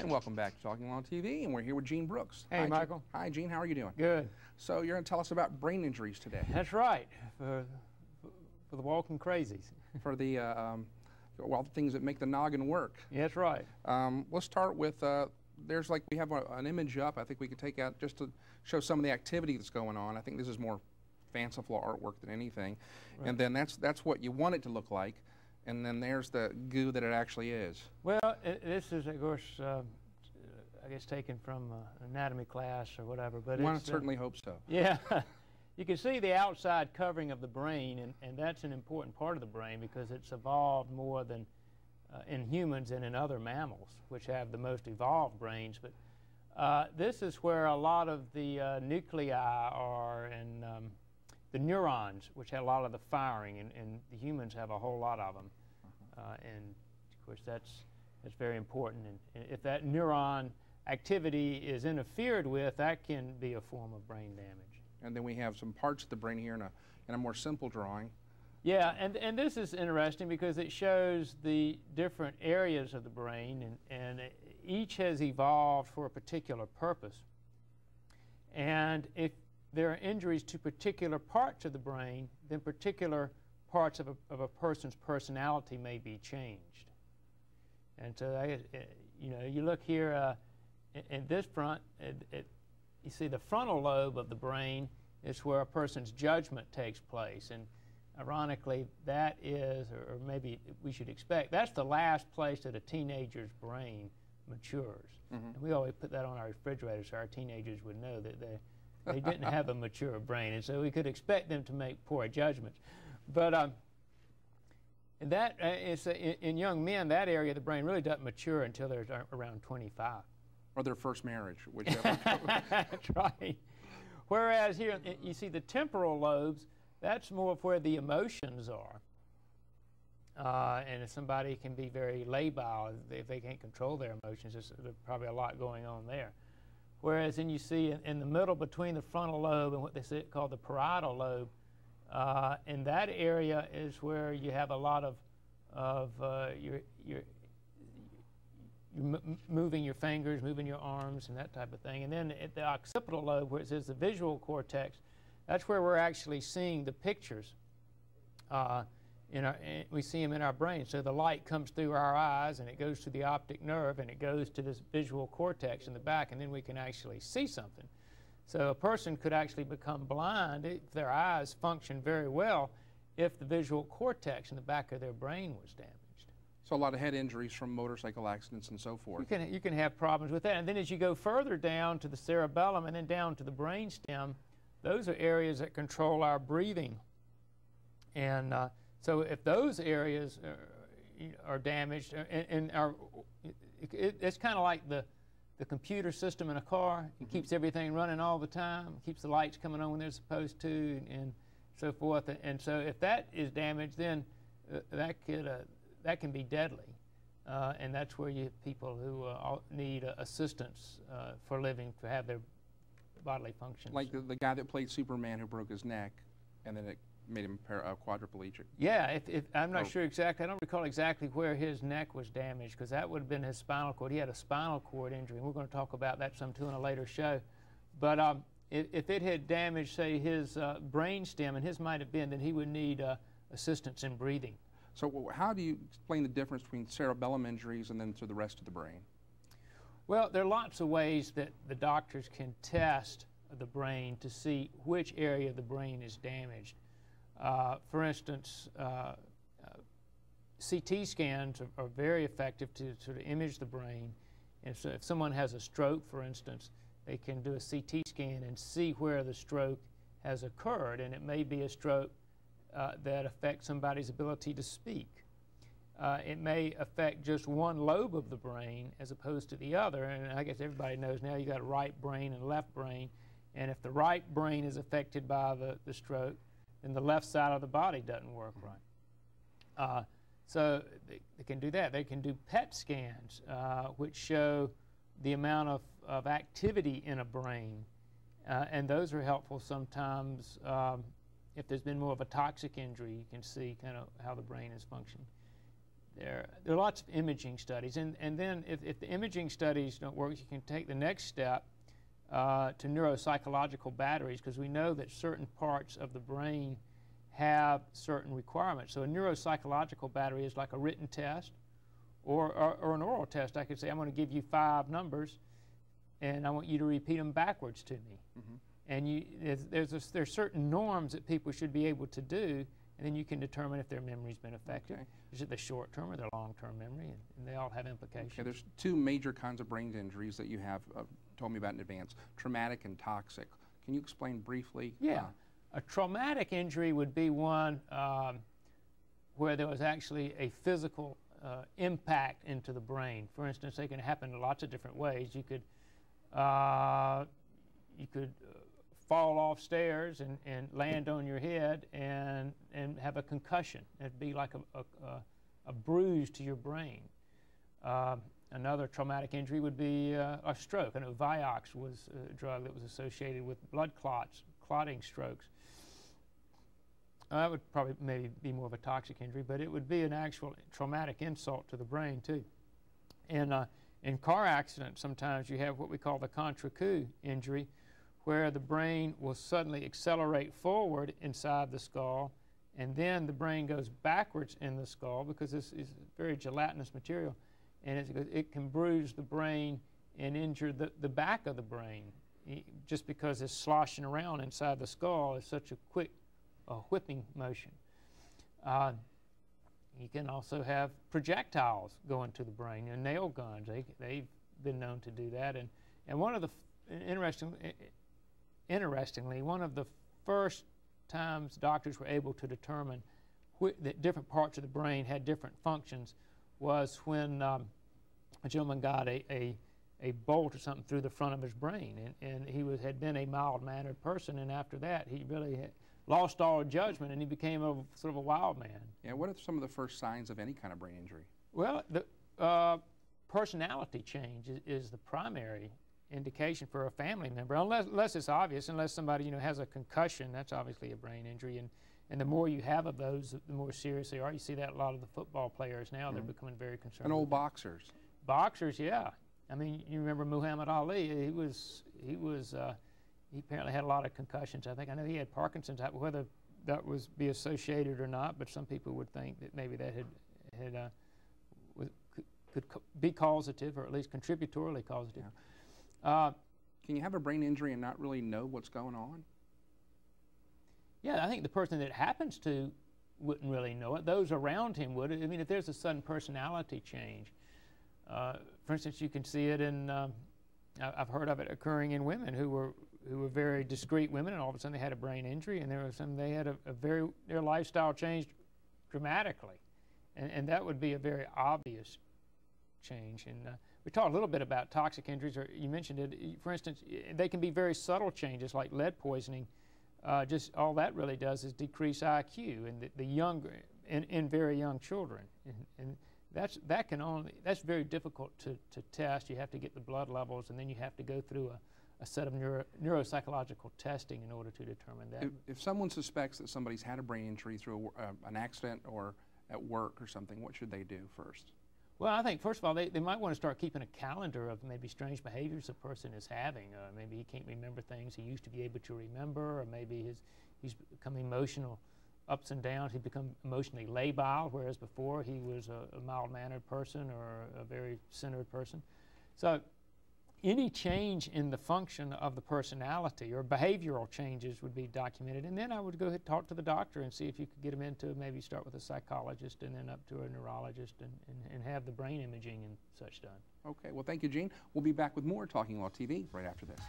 And welcome back to Talking Law TV, and we're here with Gene Brooks. Hey, Hi, Michael. Hi, Gene. How are you doing? Good. So you're going to tell us about brain injuries today. That's right. For the walking crazies. For the things that make the noggin work. That's right. Let's start with there's we have an image up. I think we could take out just to show some of the activity that's going on. I think this is more fanciful artwork than anything. Right. And then that's what you want it to look like. And then there's the goo that it actually is. Well, this is, of course, I guess taken from an anatomy class or whatever. But one certainly hopes so. Yeah. You can see the outside covering of the brain, and that's an important part of the brain because it's evolved more than in humans and in other mammals, which have the most evolved brains. But this is where a lot of the nuclei are, and the neurons, which have a lot of the firing, and the humans have a whole lot of them. And of course, that's very important. And if that neuron activity is interfered with, that can be a form of brain damage. And then we have some parts of the brain here in a more simple drawing. Yeah, and this is interesting because it shows the different areas of the brain, and each has evolved for a particular purpose. And if there are injuries to particular parts of the brain, then particular parts of a person's personality may be changed. And so, you look here in this front, you see the frontal lobe of the brain is where a person's judgment takes place. And ironically, that is, or maybe we should expect, that's the last place that a teenager's brain matures. Mm-hmm. And we always put that on our refrigerator so our teenagers would know that they didn't have a mature brain, and so we could expect them to make poor judgments. But in young men, that area of the brain really doesn't mature until they're around 25. Or their first marriage, whichever. That's right. Whereas here, you see the temporal lobes, that's more of where the emotions are. And if somebody can be very labile, if they can't control their emotions, there's probably a lot going on there. Whereas then you see in the middle between the frontal lobe and what they call the parietal lobe, in that area is where you have a lot of you're moving your fingers, moving your arms, and that type of thing. And then at the occipital lobe, where it says the visual cortex, that's where we're actually seeing the pictures. We see them in our brain. So the light comes through our eyes, and it goes to the optic nerve, and it goes to this visual cortex in the back, and then we can actually see something. So a person could actually become blind if their eyes function very well if the visual cortex in the back of their brain was damaged. So a lot of head injuries from motorcycle accidents and so forth. You can have problems with that. And then as you go further down to the cerebellum and then down to the brainstem, those are areas that control our breathing. And so if those areas are damaged, it's kind of like the computer system in a car. It keeps everything running all the time, keeps the lights coming on when they're supposed to, and so forth. And so if that is damaged, then that can be deadly. And that's where you have people who need assistance for living to have their bodily functions. Like the guy that played Superman who broke his neck, and then it made him quadriplegic. Yeah, I'm not sure exactly. I don't recall exactly where his neck was damaged, because that would have been his spinal cord. He had a spinal cord injury, and we're going to talk about that some too in a later show. But if it had damaged, say, his brain stem, and his might have been, then he would need assistance in breathing. So how do you explain the difference between cerebellum injuries and then to the rest of the brain? Well, there are lots of ways that the doctors can test the brain to see which area of the brain is damaged. For instance, CT scans are very effective to sort of image the brain. And so if someone has a stroke, for instance, they can do a CT scan and see where the stroke has occurred. And it may be a stroke that affects somebody's ability to speak. It may affect just one lobe of the brain as opposed to the other. And I guess everybody knows now you got a right brain and left brain. And if the right brain is affected by the stroke, then the left side of the body doesn't work right. So they can do that. They can do PET scans, which show the amount of activity in a brain. And those are helpful sometimes. If there's been more of a toxic injury, you can see kind of how the brain is functioning. there are lots of imaging studies, and then if the imaging studies don't work, you can take the next step to neuropsychological batteries, because we know that certain parts of the brain have certain requirements. So a neuropsychological battery is like a written test or an oral test. I could say, I'm going to give you 5 numbers, and I want you to repeat them backwards to me. Mm-hmm. And there's certain norms that people should be able to do, and then you can determine if their memory's been affected. Okay. Is it the short-term or the long-term memory? And they all have implications. Okay, there's 2 major kinds of brain injuries that you have told me about in advance, traumatic and toxic. Can you explain briefly? Yeah. A traumatic injury would be one where there was actually a physical impact into the brain. For instance, they can happen in lots of different ways. You could fall off stairs and land on your head and have a concussion. It'd be like a bruise to your brain. Another traumatic injury would be a stroke. I know Vioxx was a drug that was associated with blood clotting strokes. That would probably maybe be more of a toxic injury, but it would be an actual traumatic insult to the brain too. And in car accidents, sometimes you have what we call the contre coup injury, where the brain will suddenly accelerate forward inside the skull, and then the brain goes backwards in the skull because this is very gelatinous material, and it can bruise the brain and injure the back of the brain just because it's sloshing around inside the skull is such a quick whipping motion. You can also have projectiles go into the brain, and nail guns. They've been known to do that, and one of the interestingly, one of the first times doctors were able to determine that different parts of the brain had different functions was when a gentleman got a bolt or something through the front of his brain, and he had been a mild-mannered person, and after that he really lost all judgment, and he became sort of a wild man. Yeah, what are some of the first signs of any kind of brain injury? Well, the personality change is the primary indication for a family member, unless it's obvious, unless somebody has a concussion. That's obviously a brain injury, and the more you have of those, the more serious they are. You see that a lot of the football players now, they're becoming very concerned. And old boxers. Boxers, yeah. I mean, you remember Muhammad Ali, he apparently had a lot of concussions. I know he had Parkinson's, whether that was be associated or not, but some people would think that maybe that could be causative, or at least contributorily causative. Yeah. Can you have a brain injury and not really know what's going on? Yeah, I think the person that it happens to wouldn't really know it. Those around him would. I mean, if there's a sudden personality change, for instance, you can see it in, I've heard of it occurring in women who were very discreet women, and all of a sudden they had a brain injury, and they had their lifestyle changed dramatically, and that would be a very obvious change. And we talked a little bit about toxic injuries, or you mentioned it. For instance, they can be very subtle changes, like lead poisoning. Just all that really does is decrease IQ in very young children, and that's very difficult to test. You have to get the blood levels, and then you have to go through a set of neuropsychological testing in order to determine that. If someone suspects that somebody's had a brain injury through an accident or at work or something, what should they do first? Well, I think, first of all, they might want to start keeping a calendar of maybe strange behaviors a person is having. Maybe he can't remember things he used to be able to remember, or maybe he's become emotional ups and downs. He's become emotionally labile, whereas before he was a mild-mannered person or a very centered person. So any change in the function of the personality or behavioral changes would be documented, and then I would go ahead and talk to the doctor and see if you could get him into, maybe start with a psychologist and then up to a neurologist and have the brain imaging and such done. Okay, well, thank you, Gene. We'll be back with more Talking Law TV right after this.